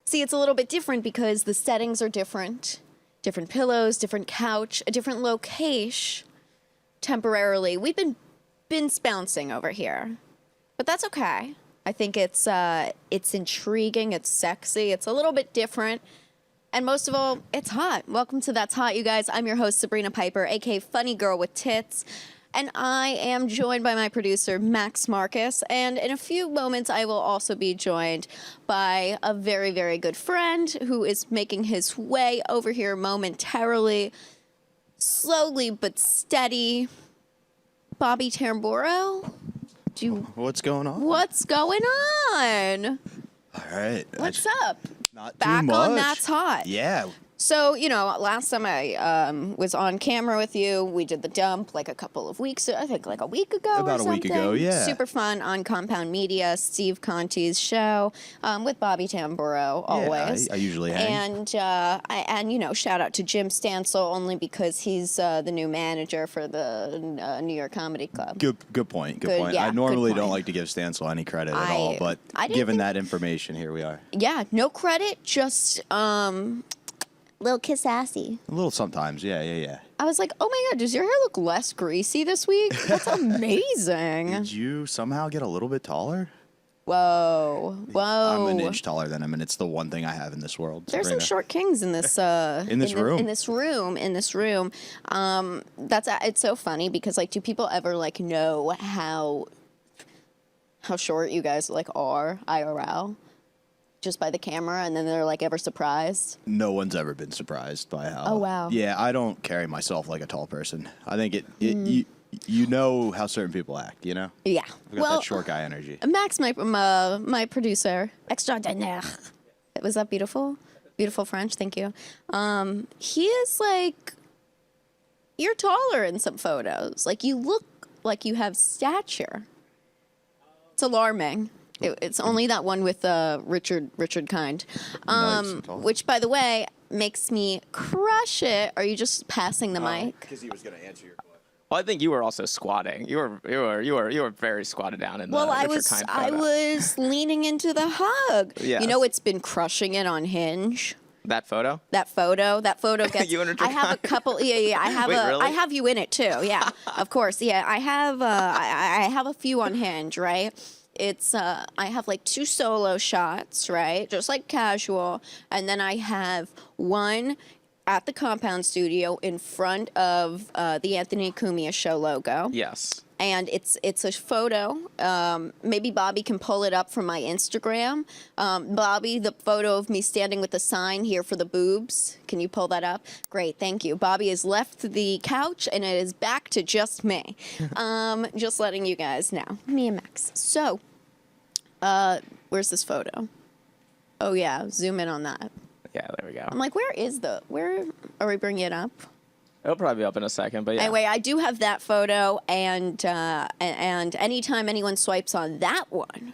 See, it's a little bit different because the settings are different. Different pillows, different couch, a different location. Temporarily, we've been bouncing over here, but that's okay. I think it's intriguing, it's sexy, it's a little bit different, and most of all, it's hot. Welcome to That's Hot, you guys. I'm your host, Sabrina Piper, aka Funny Girl with Tits, and I am joined by my producer, Max Marcus, and in a few moments, I will also be joined by a very, very good friend who is making his way over here momentarily, slowly but steady. Bobby Tamburo. What's going on? What's going on? All right. What's up? Not Back too much. on That's Hot. Yeah. So, last time I was on camera with you, we did the dump like a couple of weeks, I think like a week ago About or a week something. ago, yeah. Super fun on Compound Media, Steve Conti's show with Bobby Tamburo always. Yeah, I usually hang. And shout out to Jim Stansel only because he's the new manager for the New York Comedy Club. Good point. Good point. Yeah, I normally good point. don't like to give Stansel any credit at all, but given that information, here we are. Yeah, no credit, just little kiss assy. A little sometimes, yeah. I was like, oh my God, does your hair look less greasy this week? That's amazing. Did you somehow get a little bit taller? Whoa. I'm an inch taller than him, and it's the one thing I have in this world. There's some short kings in this in this room. In this room. It's so funny because do people ever know how short you guys are IRL? Just by the camera, and then they're ever surprised? No one's ever been surprised by how. Oh, wow. Yeah, I don't carry myself like a tall person. I think you know how certain people act, you know? Yeah. I've got that short guy energy. Max, my producer, extraordinaire. Was that beautiful? Beautiful French, thank you. He is you're taller in some photos. You look like you have stature. It's alarming. It's only that one with Richard Kind, which, by the way, makes me crush it. Are you just passing the mic? Because he was going to answer your question. Well, I think you were also squatting. You were very squatted down in the Richard Kind photo. I was leaning into the hug. Yes. It's been crushing it on Hinge. That photo gets. You and Richard I have Kind? a couple. Yeah. Really? I have you in it too. Yeah, of course. Yeah, I have. I have a few on Hinge, right? It's I have 2 solo shots, right? Just casual. And then I have one at the Compound Studio in front of the Anthony Cumia show logo. Yes. And it's a photo. Maybe Bobby can pull it up from my Instagram. Bobby, the photo of me standing with the sign here for the boobs. Can you pull that up? Great, thank you. Bobby has left the couch and it is back to just me. Just letting you guys know. Me and Max. So, where's this photo? Oh yeah, zoom in on that. Yeah, there we go. I'm where are we bringing it up? It'll probably be up in a second, but yeah. Anyway, I do have that photo, and anytime anyone swipes on that one,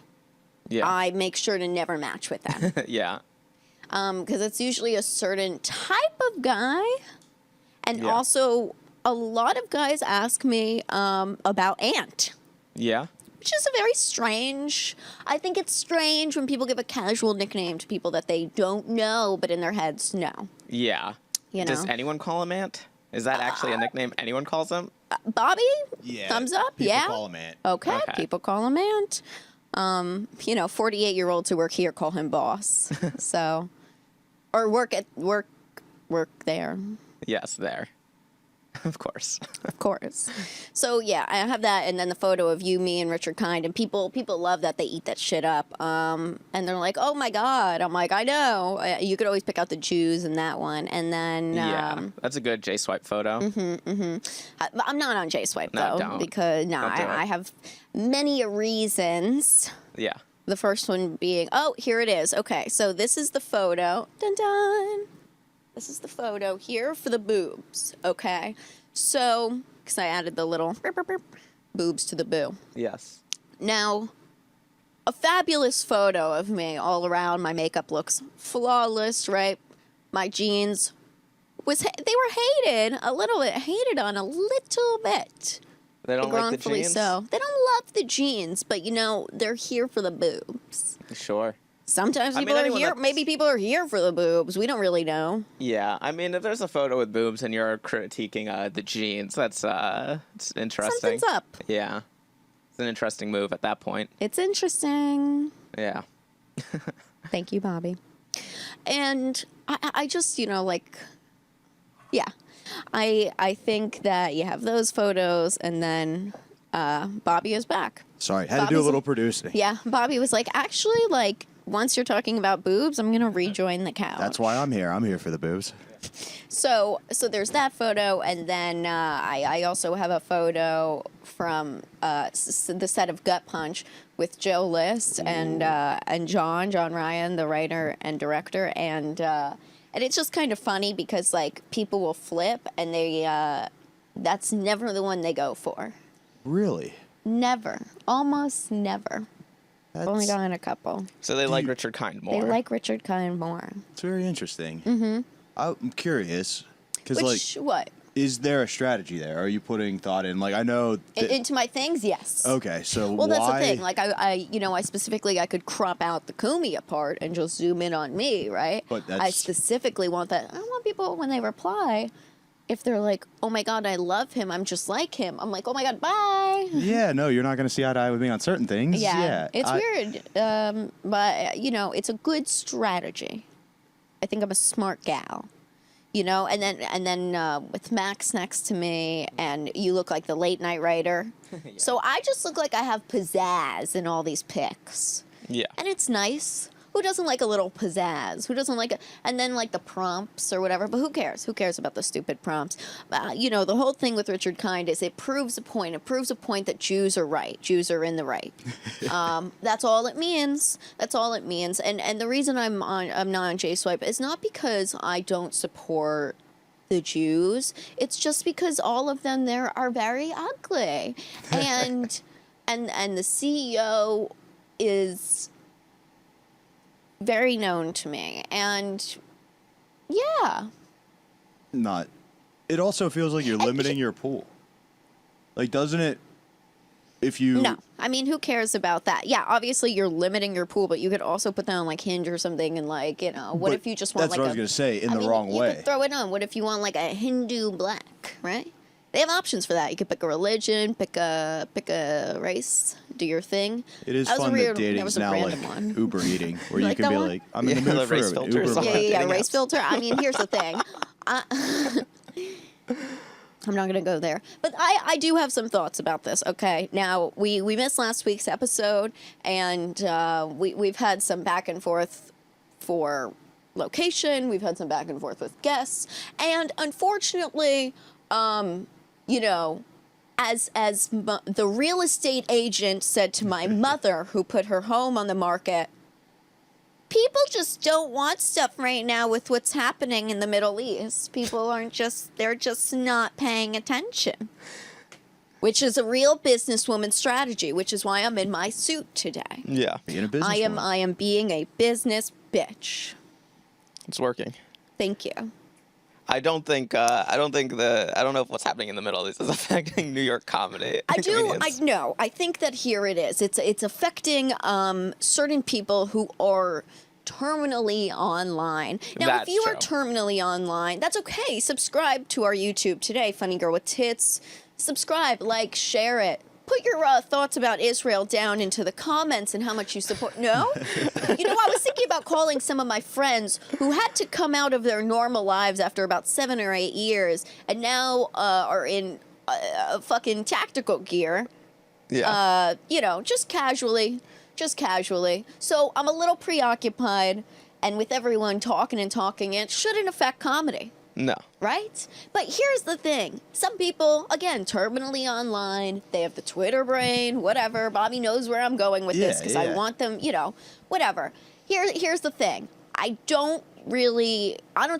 yeah. I make sure to never match with them. Yeah. Because it's usually a certain type of guy, and Yeah. also a lot of guys ask me about Ant. Yeah. Which is a very strange. I think it's strange when people give a casual nickname to people that they don't know, but in their heads know. Yeah. Does anyone call him Ant? Is that actually a nickname anyone calls him? Bobby? Yeah. Thumbs up? People Yeah? call him Ant. Okay, Okay. people call him Ant. 48-year-olds who work here call him boss. So, or work there. Yes, there. Of course. Of course. So yeah, I have that, and then the photo of you, me, and Richard Kind, and people love that. They eat that shit up, and they're like, "Oh my God!" I'm like, "I know." You could always pick out the Jews in that one, and then Yeah, that's a good J-Swipe photo. I'm not on J-Swipe No, though, don't. because Don't do it. I have many reasons. Yeah. The first one being, oh, here it is. Okay, so this is the photo. Dun dun. This is the photo here for the boobs. Okay, so because I added the little boobs to the boo. Yes. Now, a fabulous photo of me all around. My makeup looks flawless, right? My jeans they were hated a little bit, hated on a little bit. They don't like the Wrongfully jeans? so. They don't love the jeans, but they're here for the boobs. Sure. Sometimes I mean, people are anyone here. that's- Maybe people are here for the boobs. We don't really know. Yeah, I mean, if there's a photo with boobs and you're critiquing the jeans, that's it's interesting. Something's up. Yeah, it's an interesting move at that point. It's interesting. Yeah. Thank you, Bobby. And I just, like, yeah. I think that you have those photos, and then Bobby is back. Sorry, had to do a Bobby's- little producing. Yeah, Bobby was like, actually, like, once you're talking about boobs, I'm going to rejoin the couch. That's why I'm here. I'm here for the boobs. So there's that photo, and then I also have a photo from the set of Gut Punch with Joe List and John Ryan, the writer and director, and it's just kind of funny because like people will flip, and they that's never the one they go for. Really? Never, almost never. I've only gotten a couple. So they like Richard Kind more. They like Richard Kind more. It's very interesting. Mm-hmm. I'm curious because Which what? is there a strategy there? Are you putting thought in? Like I know. Into my things, yes. Okay, so Well, why? that's the thing. Like I specifically I could crop out the Kumi part and just zoom in on me, right? But I that's- specifically want that. I want people when they reply, if they're like, "Oh my God, I love him. I'm just like him." I'm like, "Oh my God, bye." Yeah, no, you're not going to see eye to eye with me on certain things. Yeah, it's weird, but it's a good strategy. I think I'm a smart gal. And then with Max next to me, and you look like the late night writer. Yeah. So I just look like I have pizzazz in all these pics. Yeah. And it's nice. Who doesn't like a little pizzazz? Who doesn't like it? And then like the prompts or whatever, but who cares? Who cares about the stupid prompts? The whole thing with Richard Kind is it proves a point. It proves a point that Jews are right. Jews are in the right. That's all it means. That's all it means. And the reason I'm not on J-Swipe is not because I don't support the Jews. It's just because all of them there are very ugly. And the CEO is very known to me, and yeah. Not. It also feels like you're limiting your pool. Like, doesn't it? If you No, I mean, who cares about that? Yeah, obviously you're limiting your pool, but you could also put that on like Hinge or something, and like what But if you just want that's like what I was gonna say, in I the mean, wrong you way. could throw it on. What if you want like a Hindu black, right? They have options for that. You could pick a religion, pick a race, do your thing. It is That was a fun weird- that dating was is a now like random one. Uber eating, where You you like can that be one? like, I'm in Yeah, the mood the for race an filters Uber. on Yeah, that. dating race apps. filter. I mean, here's the thing. I'm not going to go there. But I do have some thoughts about this, okay? Now, we missed last week's episode, and we've had some back and forth for location. We've had some back and forth with guests. And unfortunately, as the real estate agent said to my mother, who put her home on the market, people just don't want stuff right now with what's happening in the Middle East. People they're just not paying attention. Which is a real businesswoman strategy, which is why I'm in my suit today. Yeah. Being a business I am being a business bitch. It's working. Thank you. I don't know if what's happening in the Middle East is affecting New York comedy. I comedians. know. I think that here it is. It's affecting certain people who are terminally online. Now, That's if you are true. terminally online, that's okay. Subscribe to our YouTube today, Funny Girl with Tits. Subscribe, like, share it. Put your thoughts about Israel down into the comments and how much you support. No? I was thinking about calling some of my friends who had to come out of their normal lives after about 7 or 8 years and now are in fucking tactical gear. Yeah. Just casually. So I'm a little preoccupied, and with everyone talking, it shouldn't affect comedy. No. Right? But here's the thing. Some people, again, terminally online, they have the Twitter brain, whatever. Bobby knows where I'm going with this because I Yeah. want them, whatever. Here's the thing. I don't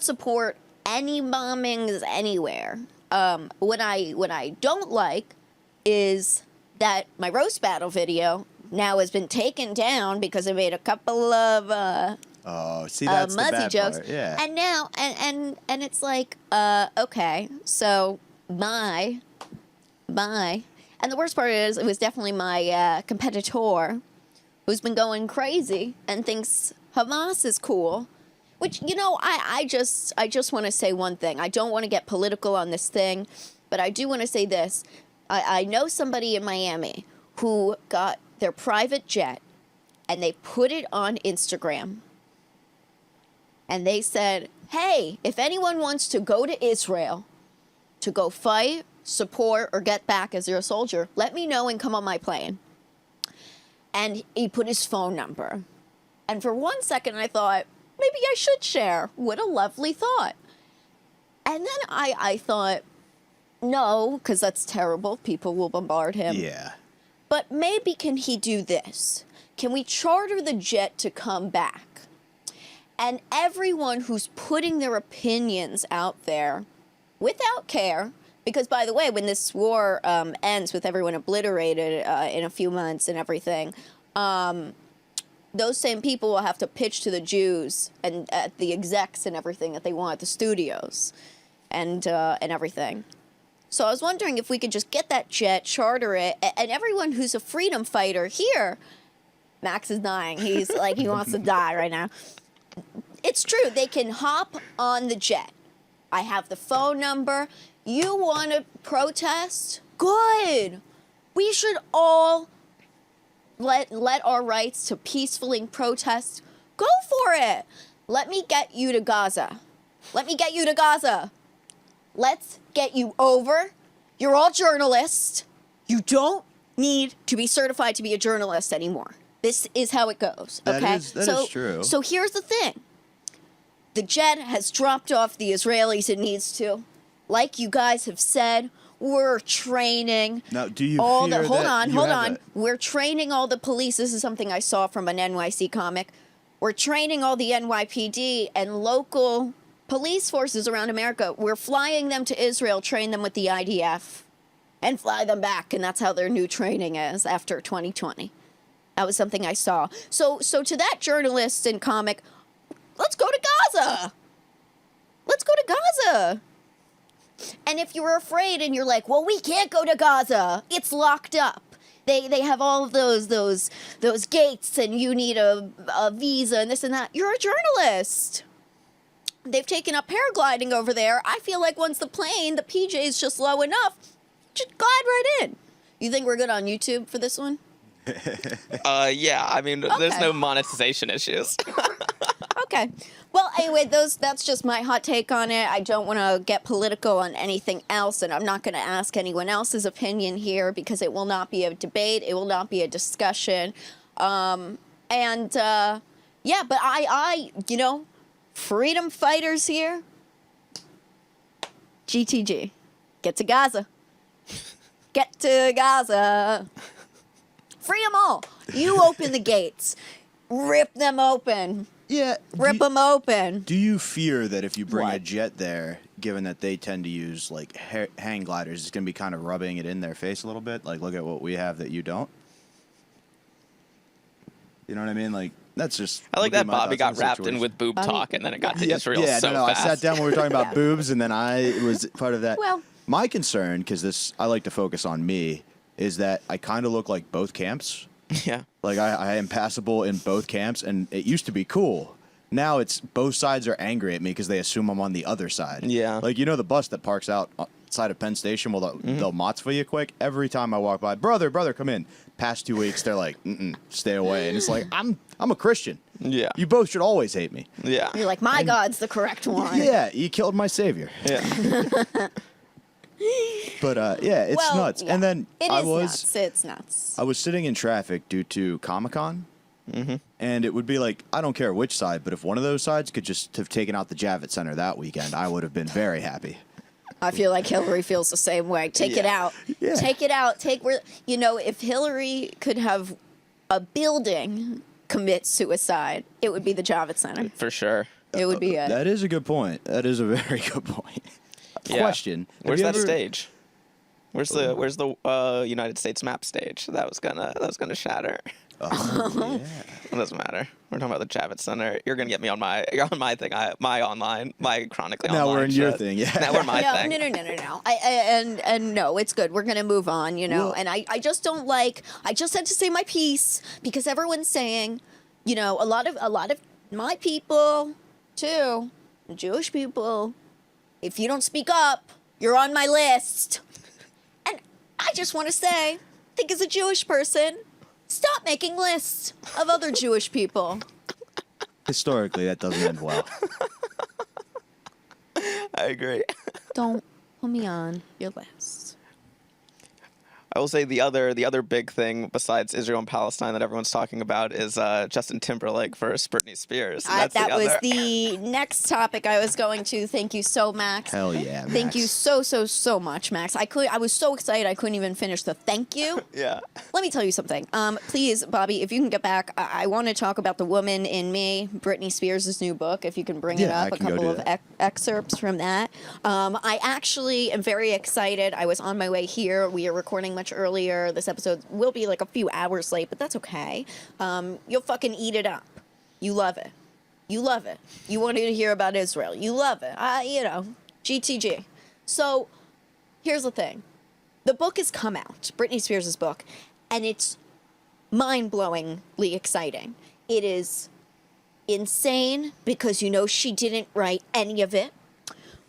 support any bombings anywhere. What I don't like is that my roast battle video now has been taken down because I made a couple of Oh, see, that's the muzzy bad jokes. part. Yeah. And now, and it's like, okay, so bye. And the worst part is, it was definitely my competitor who's been going crazy and thinks Hamas is cool. Which, you know, I just want to say one thing. I don't want to get political on this thing, but I do want to say this. I know somebody in Miami who got their private jet and they put it on Instagram. And they said, hey, if anyone wants to go to Israel to go fight, support, or get back as you're a soldier, let me know and come on my plane. And he put his phone number. And for 1 second, I thought, maybe I should share. What a lovely thought. And then I thought, no, because that's terrible. People will bombard him. Yeah. But maybe can he do this? Can we charter the jet to come back? And everyone who's putting their opinions out there without care, because, by the way, when this war ends with everyone obliterated in a few months and everything, those same people will have to pitch to the Jews and the execs and everything that they want at the studios and everything. So I was wondering if we could just get that jet, charter it, and everyone who's a freedom fighter here, Max is dying. He's like, he wants to die right now. It's true. They can hop on the jet. I have the phone number. You want to protest? Good. We should all let our rights to peacefully protest go for it. Let me get you to Gaza. Let me get you to Gaza. Let's get you over. You're all journalists. You don't need to be certified to be a journalist anymore. This is how it goes, okay? That is true. So here's the thing. The jet has dropped off the Israelis it needs to. Like you guys have said, we're training. Now, do you all fear the hold that on, you hold have on. a- We're training all the police. This is something I saw from an NYC comic. We're training all the NYPD and local police forces around America. We're flying them to Israel, train them with the IDF, and fly them back. And that's how their new training is after 2020. That was something I saw. So to that journalist and comic, let's go to Gaza. Let's go to Gaza. And if you're afraid and you're like, well, we can't go to Gaza, it's locked up. They have all of those gates and you need a visa and this and that. You're a journalist. They've taken up paragliding over there. I feel like once the PJ is just low enough, just glide right in. You think we're good on YouTube for this one? Yeah, I mean, there's Okay. no monetization issues. Okay. Well, anyway, that's just my hot take on it. I don't want to get political on anything else, and I'm not going to ask anyone else's opinion here because it will not be a debate. It will not be a discussion. Yeah, but I freedom fighters here. GTG. Get to Gaza. Get to Gaza. Free them all. You open the gates. Rip them open. Yeah. Rip them open. Do you fear that if you bring a What? jet there, given that they tend to use like hang gliders, it's going to be kind of rubbing it in their face a little bit? Like, look at what we have that you don't. You know what I mean? Like, that's just. I like would be that my Bobby thoughts on got the wrapped in situation. with boob Bobby- talk, and then it got to Yeah, Israel yeah, so no, fast. I sat down when we were talking about Yeah. boobs, and then I was part of that. Well- my concern, because I like to focus on me, is that I kind of look like both camps. Yeah. Like I am passable in both camps, and it used to be cool. Now it's both sides are angry at me because they assume I'm on the other side. Yeah. Like, the bus that parks outside of Penn Station, well, they'll motzva you quick. Every time I walk by, brother, come in. Past 2 weeks, they're like, stay away. And it's like, I'm a Christian. Yeah. You both should always hate me. Yeah. You're like, my God's the correct one. Yeah, you killed my savior. Yeah. But yeah, it's Well, nuts. yeah. And then It I is was nuts. It's nuts. I was sitting in traffic due to Comic-Con. And it would be like, I don't care which side, but if one of those sides could just have taken out the Javits Center that weekend, I would have been very happy. I feel like Hillary feels the same way. Take it Yeah. out. Yeah. Take it out. If Hillary could have a building commit suicide, it would be the Javits Center. For sure. It would be it. That is a good point. That is a very good point. Yeah. Question. Have Where's you that ever- stage? Where's the United States map stage? That was gonna shatter. Oh, yeah. It doesn't matter. We're talking about the Javits Center. You're gonna get me on my thing, my chronically Now online. we're in your shit. thing, yeah. Now we're my No, thing. no. And no, it's good. We're gonna move on, you know. Well- And I just don't like. I just had to say my piece because everyone's saying, you know, a lot of my people too, the Jewish people. If you don't speak up, you're on my list. And I just want to say, I think as a Jewish person, stop making lists of other Jewish people. Historically, that doesn't end well. I agree. Don't put me on your list. I will say the other big thing besides Israel and Palestine that everyone's talking about is Justin Timberlake versus Britney Spears. That was the next topic I was going to. Thank you so, Max. Hell yeah, Max. Thank you so much, Max. I was so excited I couldn't even finish the thank you. Yeah. Let me tell you something. Please, Bobby, if you can get back, I want to talk about The Woman in Me, Britney Spears' new book, if you can bring it Yeah, up, I a can go couple do of that. excerpts from that. I actually am very excited. I was on my way here. We are recording much earlier. This episode will be like a few hours late, but that's okay. You'll fucking eat it up. You love it. You love it. You wanted to hear about Israel. You love it. You know, GTG. So here's the thing. The book has come out, Britney Spears' book, and it's mind-blowingly exciting. It is insane because you know she didn't write any of it.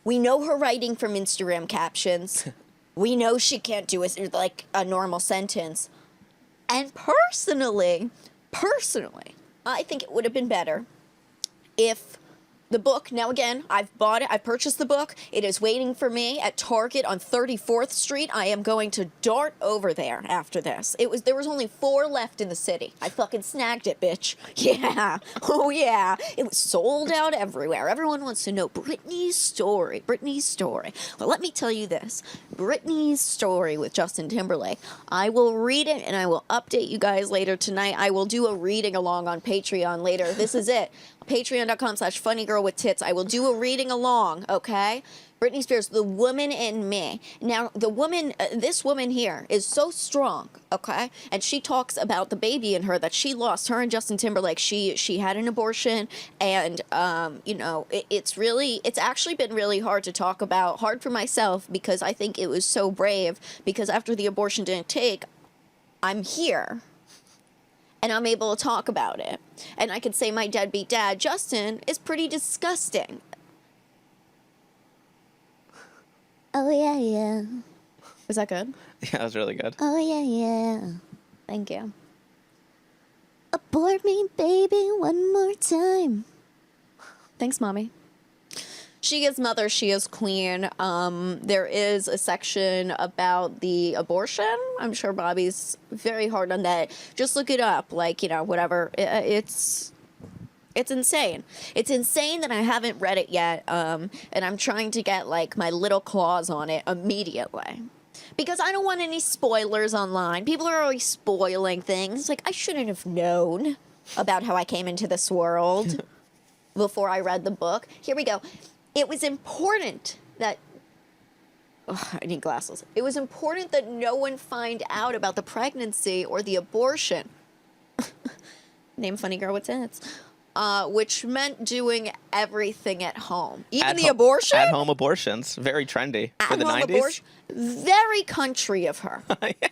We know her writing from Instagram captions. We know she can't do it like a normal sentence. And personally, I think it would have been better if the book, now again, I've bought it, I've purchased the book, it is waiting for me at Target on 34th Street. I am going to dart over there after this. There was only 4 left in the city. I fucking snagged it, bitch. Yeah. Oh yeah. It was sold out everywhere. Everyone wants to know Britney's story. Well, let me tell you this. Britney's story with Justin Timberlake. I will read it and I will update you guys later tonight. I will do a reading along on Patreon later. This is it. Patreon.com/funnygirlwithtits. I will do a reading along, okay? Britney Spears, The Woman in Me. Now, this woman here is so strong, okay? And she talks about the baby in her that she lost. Her and Justin Timberlake, she had an abortion, and you know, it's actually been really hard to talk about, hard for myself because I think it was so brave. Because after the abortion didn't take, I'm here. And I'm able to talk about it. And I could say my deadbeat dad, Justin, is pretty disgusting. Oh, yeah. Was that good? Yeah, that was really good. Oh, yeah. Thank you. Abort me, baby, one more time. Thanks, Mommy. She is mother, she is queen. There is a section about the abortion. I'm sure Bobby's very hard on that. Just look it up, like, you know, whatever. It's insane. It's insane that I haven't read it yet, and I'm trying to get, like, my little claws on it immediately. Because I don't want any spoilers online. People are always spoiling things. Like, I shouldn't have known about how I came into this world before I read the book. Here we go. It was important that... I need glasses. It was important that no one find out about the pregnancy or the abortion. Name funny girl with tits. Which meant doing everything at home. Even the abortion? At-home abortions. Very trendy for the 90s. Abortion. Very country of her. Yeah.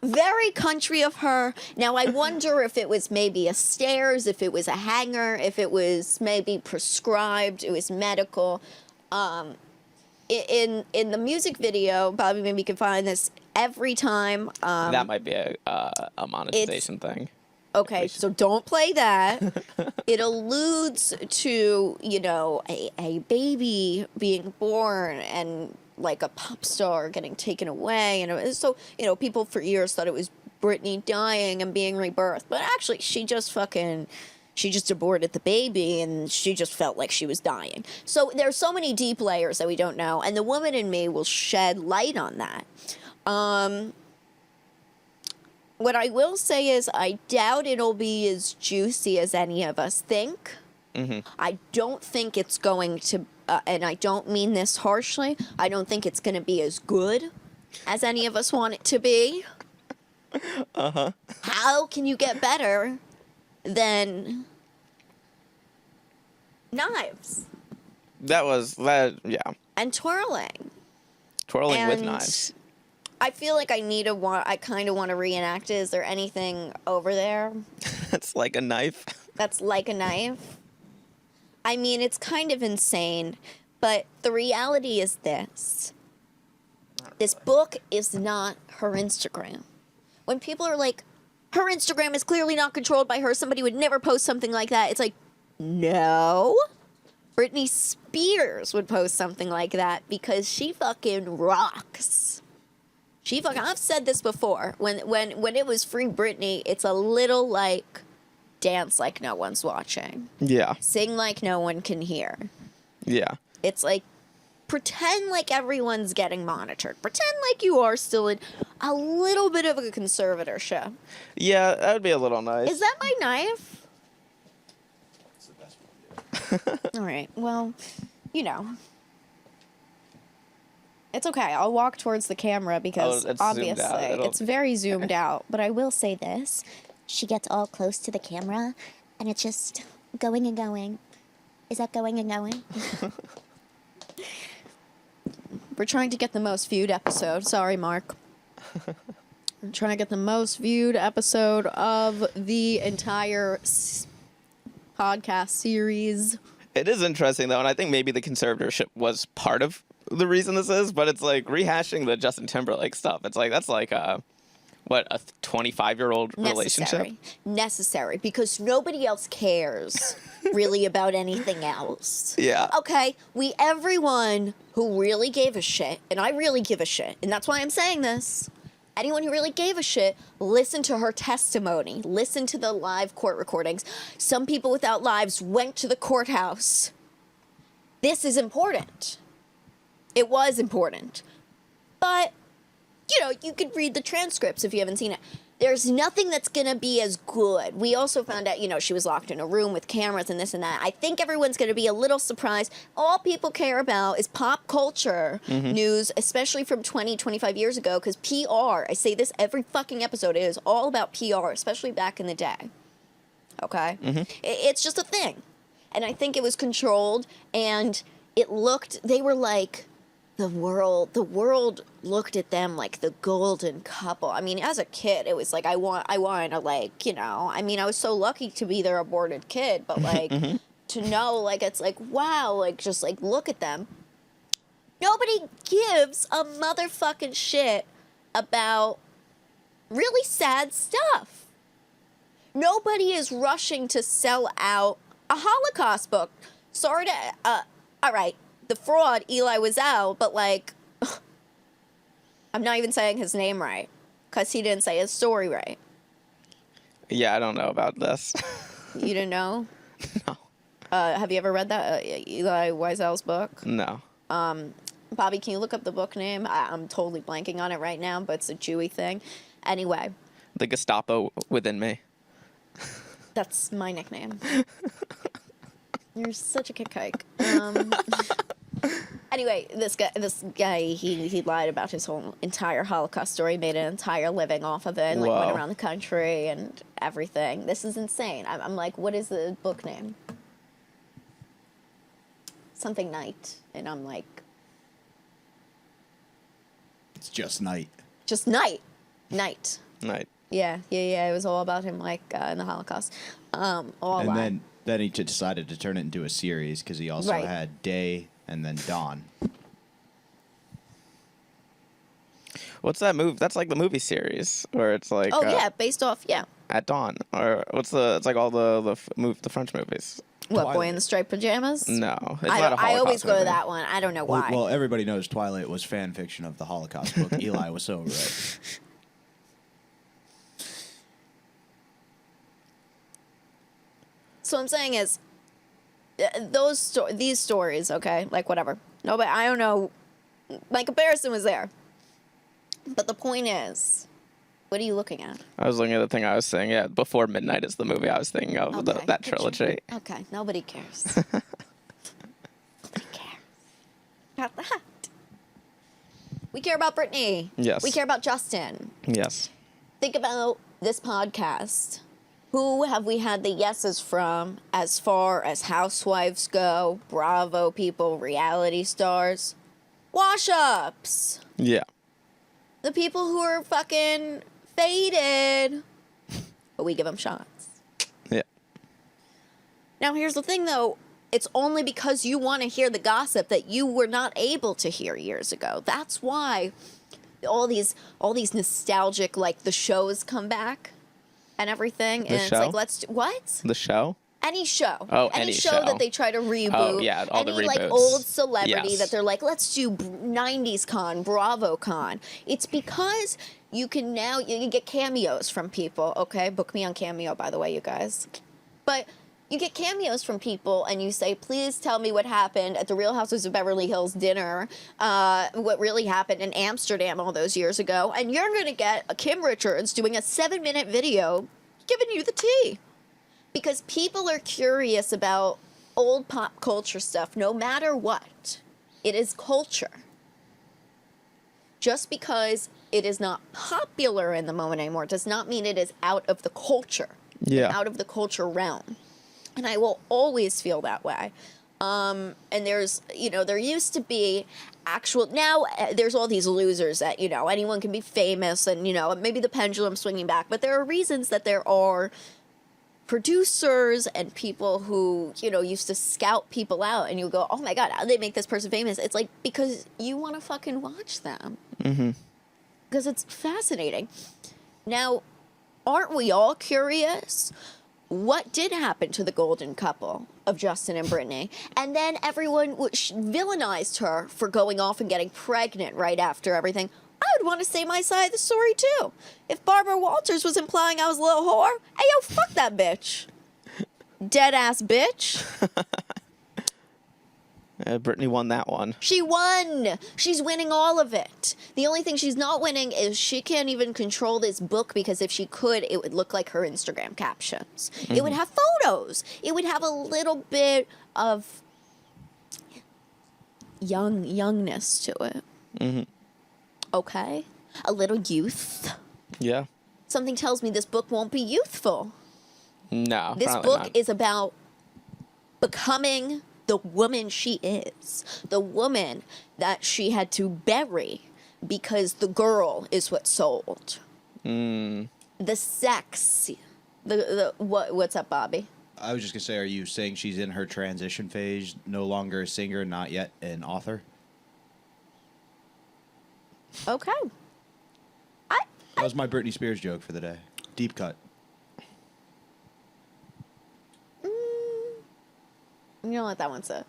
Very country of her. Now, I wonder if it was maybe a stairs, if it was a hanger, if it was maybe prescribed, it was medical. In the music video, Bobby, maybe you can find this every time. That might be a monetization thing. Okay, so don't play that. It alludes to, you know, a baby being born and like a pop star getting taken away. And so, you know, people for years thought it was Britney dying and being rebirthed. But actually, she just aborted the baby and she just felt like she was dying. So there's so many deep layers that we don't know. And The Woman in Me will shed light on that. What I will say is I doubt it'll be as juicy as any of us think. Mm-hmm. I don't think it's going to, and I don't mean this harshly, I don't think it's going to be as good as any of us want it to be. Uh-huh. How can you get better than knives That was that. Yeah, and twirling. twirling with And knives. I feel like I kind of want to reenact it. Is there anything over there It's like a knife. that's like a knife? I mean, it's kind of insane, but the reality is this. This book is not her Instagram. When people are like, her Instagram is clearly not controlled by her, somebody would never post something like that. It's like, no. Britney Spears would post something like that because she fucking rocks. I've said this before. When it was Free Britney, it's a little like dance like no one's watching. Yeah, Sing like no one can hear. yeah. It's like pretend like everyone's getting monitored. Pretend like you are still in a little bit of a conservatorship. Yeah, that would be a little nice. Is that my knife? All right. Well, you know. It's okay. I'll walk towards the camera because it's zoomed out. obviously it's very zoomed out. But I will say this. She gets all close to the camera, and it's just going and going. Is that going and going? We're trying to get the most viewed episode. Sorry, Mark. We're trying to get the most viewed episode of the entire podcast series. It is interesting though, and I think maybe the conservatorship was part of the reason this is, but it's like rehashing the Justin Timberlake stuff. It's like that's like a 25-year-old relationship. Necessary because nobody else cares really about anything else. Yeah. Okay, everyone who really gave a shit, and I really give a shit, and that's why I'm saying this. Anyone who really gave a shit, listen to her testimony. Listen to the live court recordings. Some people without lives went to the courthouse. This is important. It was important. But, you know, you could read the transcripts if you haven't seen it. There's nothing that's going to be as good. We also found out, you know, she was locked in a room with cameras and this and that. I think everyone's going to be a little surprised. All people care about is pop culture news, especially from 20, 25 years ago, because PR, I say this every fucking episode, it is all about PR, especially back in the day. Okay? It's just a thing. And I think it was controlled, and they were like, the world looked at them like the golden couple. I mean, as a kid, it was like, I want to, like, you know, I mean, I was so lucky to be their aborted kid, but like, to know, like, it's like, wow, like, just like, look at them. Nobody gives a motherfucking shit about really sad stuff. Nobody is rushing to sell out a Holocaust book. Sorry to, all right. The fraud, Eli was out, but like, I'm not even saying his name right because he didn't say his story right. Yeah, I don't know about this. You didn't know? No. Have you ever read that Eli Wiesel's book? No. Bobby, can you look up the book name? I'm totally blanking on it right now, but it's a Jewy thing. Anyway. The Gestapo within me. That's my nickname. You're such a kike. Anyway, this guy, he lied about his whole entire Holocaust story, made an entire living off of it, and like went around the country and everything. This is insane. I'm like, what is the book name? Something Night, and I'm like, It's just night. just Night. Right. Yeah. It was all about him, like in the Holocaust. All And lie. then he decided to turn it into a series because he also Right. had Day and then Dawn. What's that move? That's like the movie series where it's like based off At Dawn, or what's the? It's like all the French movies. what Twilight. Boy in the Striped Pajamas. No, it's I not a Holocaust always go movie. to that one. I don't know why. Well, everybody knows Twilight was fan fiction of the Holocaust book. Eli was so right. So what I'm saying is, these stories, okay, like whatever. Nobody, I don't know. My comparison was there, but the point is, what are you looking at? I was looking at the thing I was saying. Yeah, Before Midnight is the movie I was thinking of. Okay, That good job. trilogy. Okay, nobody cares. Nobody cares about that. We care about Britney. Yes. We care about Justin. Yes. Think about this podcast. Who have we had the yeses from as far as housewives go, Bravo people, reality stars? Wash-ups. Yeah. The people who are fucking faded. But we give them shots. Yeah. Now, here's the thing, though. It's only because you want to hear the gossip that you were not able to hear years ago. That's why all these nostalgic, like, the shows come back and everything. And show? it's like, what? The show? Any show. Oh, any any show show. that they try to reboot. Oh, yeah, all the any, like, reboots. old celebrity Yes. that they're like, let's do 90s con, Bravo con. It's because you can now, you can get cameos from people. Okay, book me on Cameo, by the way, you guys. But you get cameos from people and you say, please tell me what happened at the Real Housewives of Beverly Hills dinner, what really happened in Amsterdam all those years ago. And you're going to get a Kim Richards doing a 7-minute video giving you the tea. Because people are curious about old pop culture stuff, no matter what. It is culture. Just because it is not popular in the moment anymore does not mean it is out of the culture. Yeah. Out of the culture realm. And I will always feel that way. And there's, there used to be now there's all these losers that, anyone can be famous and, maybe the pendulum swinging back. But there are reasons that there are producers and people who, used to scout people out and you go, oh my God, how did they make this person famous? It's like, because you want to fucking watch them. Mm-hmm. Because it's fascinating. Now, aren't we all curious? What did happen to the golden couple of Justin and Britney? And then everyone villainized her for going off and getting pregnant right after everything. I would want to say my side of the story, too. If Barbara Walters was implying I was a little whore, hey, yo, fuck that bitch. Dead-ass bitch. Britney won that one. She won. She's winning all of it. The only thing she's not winning is she can't even control this book because if she could, it would look like her Instagram captions. Mm-hmm. It would have photos. It would have a little bit of youngness to it. Mm-hmm. Okay? A little youth. Yeah. Something tells me this book won't be youthful. No, This probably book not. is about becoming the woman she is, the woman that she had to bury because the girl is what sold. The sex, what's up, Bobby? I was just gonna say, are you saying she's in her transition phase, no longer a singer, not yet an author? Okay. That was my Britney Spears joke for the day. Deep cut. You don't let that one sit.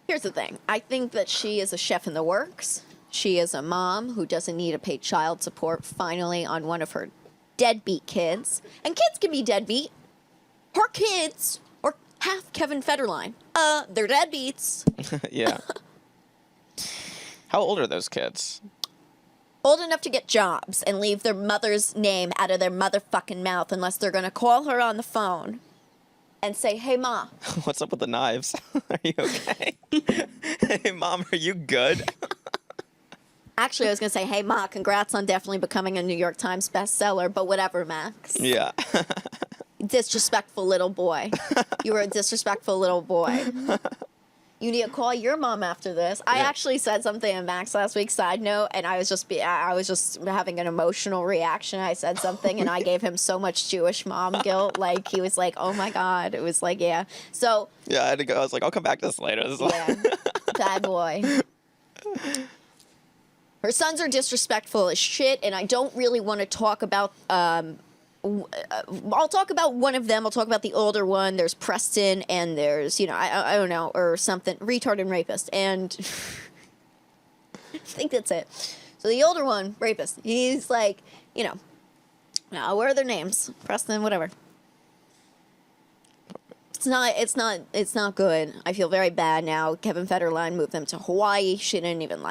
Here's the thing. I think that she is a chef in the works. She is a mom who doesn't need to pay child support finally on one of her deadbeat kids. And kids can be deadbeat. Her kids are half Kevin Federline. They're deadbeats. Yeah. How old are those kids? Old enough to get jobs and leave their mother's name out of their motherfucking mouth unless they're going to call her on the phone and say, hey, Ma. What's up with the knives? Are you okay? Hey, Mom, are you good? Actually, I was going to say, hey, Ma, congrats on definitely becoming a New York Times bestseller, but whatever, Max. Yeah. Disrespectful little boy. You were a disrespectful little boy. You need to call your mom after this. I actually said something in Max last week, side note, and I was just having an emotional reaction. I said something, and I gave him so much Jewish mom guilt. Like, he was like, oh my God. It was like, yeah. So. Yeah, I had to go. I was like, I'll come back to this later. This is yeah. Bad boy. Her sons are disrespectful as shit, and I don't really want to talk about. I'll talk about one of them. I'll talk about the older one. There's Preston, and there's, I don't know, or something, retard and rapist. And I think that's it. So the older one, rapist, he's like, what are their names? Preston, whatever. It's not good. I feel very bad now. Kevin Federline moved them to Hawaii. She didn't even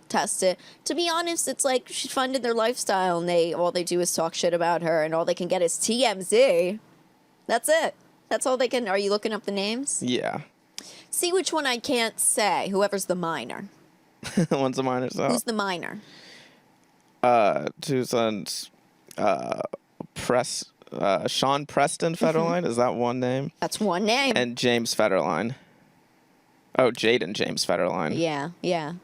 test it. To be honest, it's like she funded their lifestyle and all they do is talk shit about her and all they can get is TMZ. That's it. That's all they can. Are you looking up the names? Yeah. See which one I can't say. Whoever's the minor. One's a minor, so. Who's the minor? Two sons, Sean Preston Federline. Is that one name? That's one name. And James Federline. Oh, Jaden James Federline. Yeah, yeah.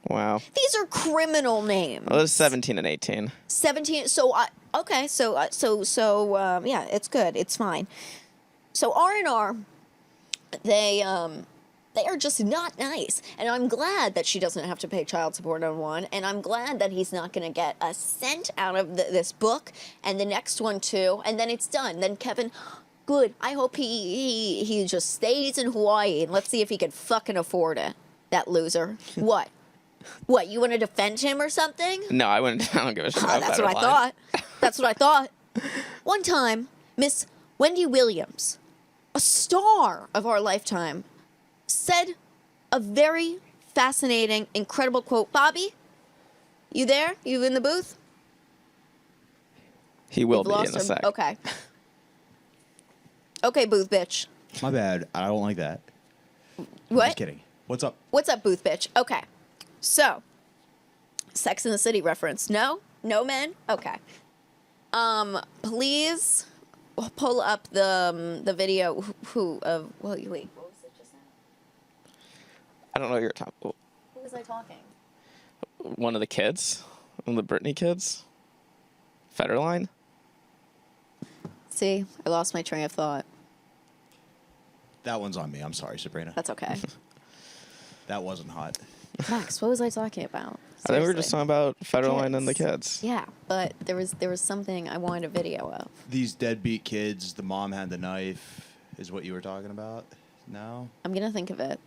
Wow. These are criminal names. Well, it was 17 and 18. 17. So okay. So yeah, it's good. It's fine. So R&R, they are just not nice, and I'm glad that she doesn't have to pay child support on one, and I'm glad that he's not going to get a cent out of this book, and the next one too, and then it's done. Then Kevin, good. I hope he just stays in Hawaii, and let's see if he can fucking afford it. That loser. What? What, you want to defend him or something? No, I wouldn't. I don't give a shit. That's what I thought. That's what I thought. One time, Miss Wendy Williams, a star of our lifetime, said a very fascinating, incredible quote. Bobby, you there? You in the booth? He will We've be lost in a him. sec. Okay. Okay, booth bitch. My bad. I don't like that. What? Just kidding. What's up? What's up, booth bitch? Okay. So, Sex in the City reference. No? No men? Okay. Please pull up the video of wait, what was it just now? I don't know your top. Who was I talking? One of the kids, one of the Britney kids, Federline. See, I lost my train of thought. That one's on me. I'm sorry, Sabrina. That's okay. That wasn't hot. Max, what was I talking about? I think we were just Seriously. talking about Federline and the Kids. kids. Yeah, but there was something I wanted a video of. These deadbeat kids, the mom had the knife, is what you were talking about? No? I'm gonna think of it.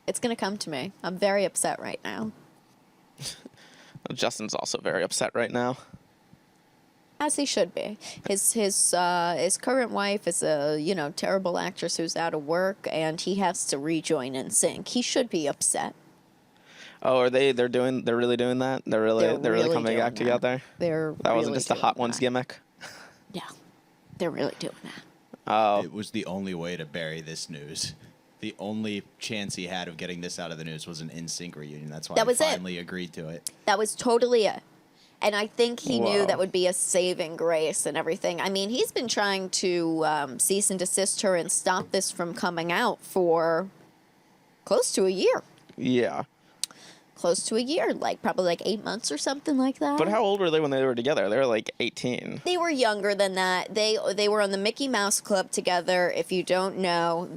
It's gonna come to me. I'm very upset right now. Justin's also very upset right now. As he should be. His current wife is a terrible actress who's out of work, and he has to rejoin NSYNC. He should be upset. Oh, are they? They're really doing that. They're really coming doing back that. together. They're That wasn't really just a doing Hot Ones that. gimmick. No, they're really doing that. Oh, It was the only way to bury this news. The only chance he had of getting this out of the news was an NSYNC reunion. That's why That was he it. finally agreed to it. That was totally it. And I think he knew Wow. that would be a saving grace and everything. I mean, he's been trying to cease and desist her and stop this from coming out for close to a year. yeah. Close to a year, probably 8 months or something like that. But how old were they when they were together? They were like 18. They were younger than that. They were on the Mickey Mouse Club together. If you don't know,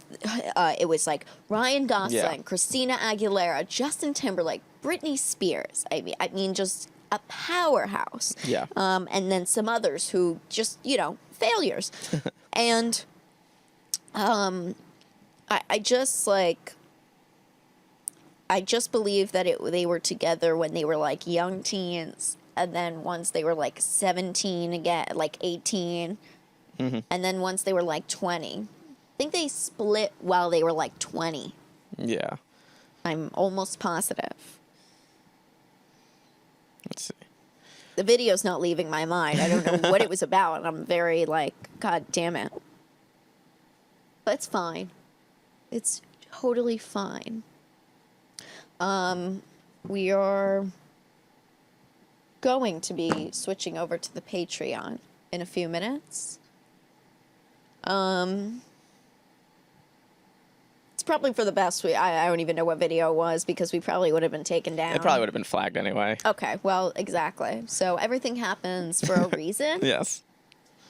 it was Ryan Gosling, Yeah. Christina Aguilera, Justin Timberlake, Britney Spears. I mean, just a powerhouse. Yeah. And then some others who just failures. And I just believe that they were together when they were young teens, and then once they were 17 again, 18, Mm-hmm. and then once they were 20. I think they split while they were 20. Yeah. I'm almost positive. Let's see. The video's not leaving my mind. I don't know what it was about, and I'm very God damn it. But it's fine. It's totally fine. We are going to be switching over to the Patreon in a few minutes. It's probably for the best. I don't even know what video it was because we probably would have been taken down. It probably would have been flagged anyway. Okay, well, exactly. So everything happens for a reason. Yes.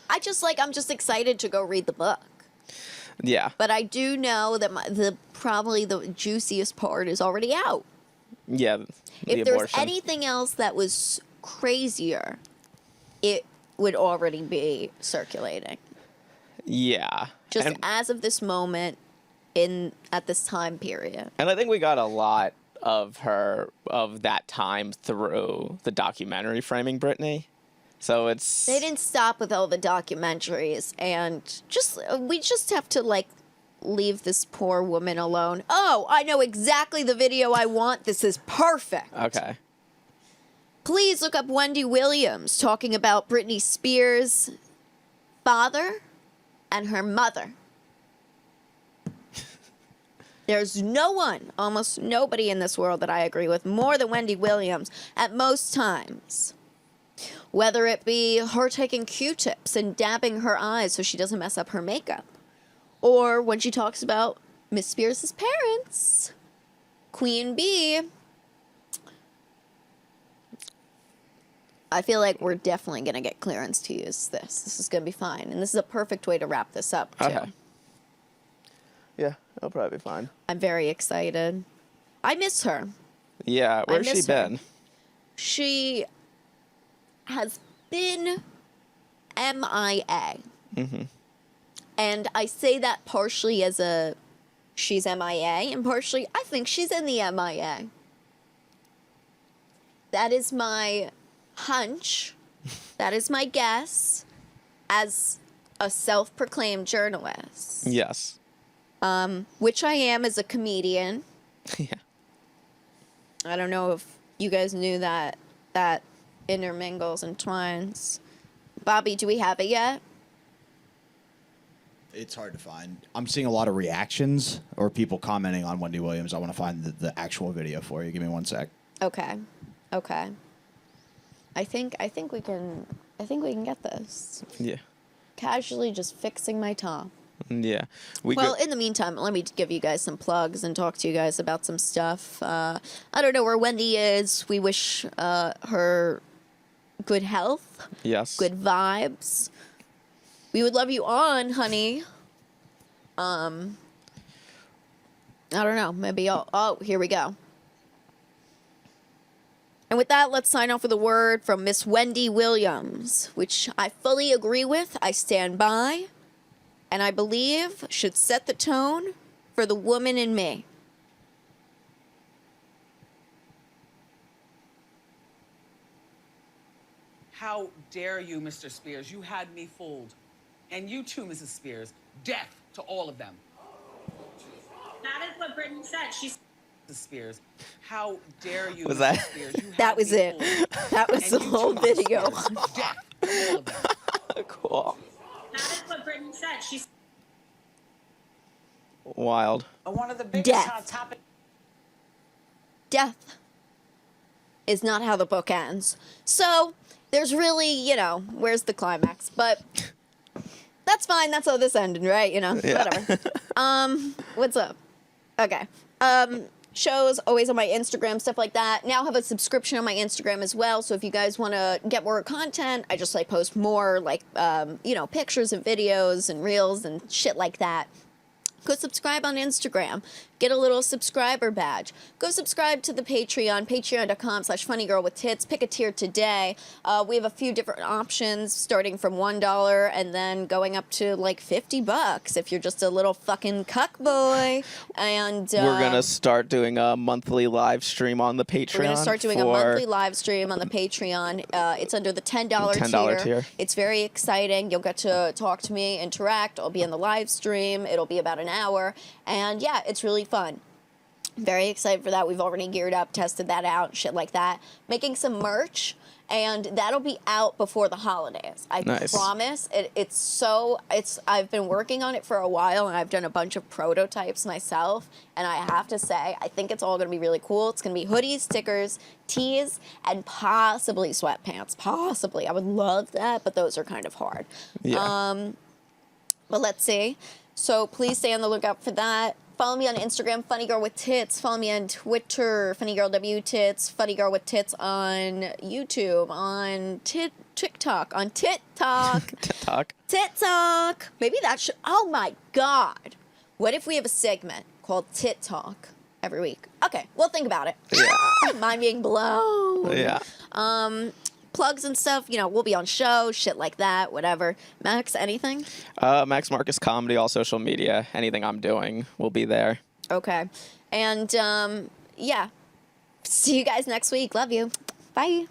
I'm just excited to go read the book. Yeah. But I do know that probably the juiciest part is already out. Yeah. The If there's abortion. anything else that was crazier, it would already be circulating. Yeah. Just and, as of this moment at this time period. and I think we got a lot of that time through the documentary Framing Britney. So it's They didn't stop with all the documentaries, and we just have to leave this poor woman alone. Oh, I know exactly the video I want. This is perfect. okay. Please look up Wendy Williams talking about Britney Spears' father and her mother. There's almost nobody in this world that I agree with more than Wendy Williams at most times. Whether it be her taking Q-tips and dabbing her eyes so she doesn't mess up her makeup. Or when she talks about Miss Spears' parents, Queen Bee. I feel like we're definitely going to get clearance to use this. This is going to be fine. And this is a perfect way to wrap this up, too. Okay. Yeah, it'll probably be fine. I'm very excited. I miss her. Yeah, where's she miss her. been? She has been MIA. Mm-hmm. And I say that partially as a she's MIA, and partially I think she's in the MIA. That is my hunch. That is my guess as a self-proclaimed journalist. Yes. Which I am as a comedian. Yeah. I don't know if you guys knew that intermingles and twines. Bobby, do we have it yet? It's hard to find. I'm seeing a lot of reactions or people commenting on Wendy Williams. I want to find the actual video for you. Give me 1 sec. Okay. I think we can get this. Yeah. Casually just fixing my top. Yeah. In the meantime, let me give you guys some plugs and talk to you guys about some stuff. I don't know where Wendy is. We wish her good health. Yes. Good vibes. We would love you on, honey. I don't know. Maybe here we go. And with that, let's sign off with a word from Miss Wendy Williams, which I fully agree with. I stand by. And I believe should set the tone for the woman in me. How dare you, Mr. Spears? You had me fooled. And you too, Mrs. Spears. Death to all of them. That is what Britney said. She's Mrs. Spears. How dare you, Was Mrs. that- Spears? You That had was me it. fooled. That was And the you whole too, Mrs. video. Spears. Death to all of them. Cool. that is what Britney said. She's Wild. One of the biggest Death. hot topics. Death is not how the book ends. So there's really, where's the climax? But that's fine. That's how this ended, right? Whatever. What's up? Okay. Shows always on my Instagram, stuff like that. Now have a subscription on my Instagram as well. So if you guys want to get more content, I just post more pictures and videos and reels and shit like that. Go subscribe on Instagram. Get a little subscriber badge. Go subscribe to the Patreon, patreon.com/funnygirlwithtits. Pick a tier today. We have a few different options, starting from $1 and then going up to $50 if you're just a little fucking cuck boy. And We're going to start doing a monthly live stream on the Patreon. we're going to start doing a monthly live stream on the Patreon. It's under the $10 tier. It's very exciting. You'll get to talk to me, interact. I'll be in the live stream. It'll be about an hour. And yeah, it's really fun. Very excited for that. We've already geared up, tested that out, shit like that. Making some merch, and that'll be out before the holidays. I Nice. promise. I've been working on it for a while, and I've done a bunch of prototypes myself, and I have to say, I think it's all going to be really cool. It's going to be hoodies, stickers, tees, and possibly sweatpants. Possibly. I would love that, but those are kind of hard. Yeah. But let's see. So please stay on the lookout for that. Follow me on Instagram, Funny Girl with Tits. Follow me on Twitter, Funny Girl W Tits. Funny Girl with Tits on YouTube, on TikTok, on Tit Tok. TikTok. Tit Tok. Maybe that should. Oh my God. What if we have a segment called Tit Talk every week? Okay, we'll think about it. Yeah. Mind being blown. Yeah. Plugs and stuff, we'll be on shows, shit like that, whatever. Max, anything? Max Marcus Comedy, all social media. Anything I'm doing will be there. Okay. And, yeah. See you guys next week. Love you. Bye.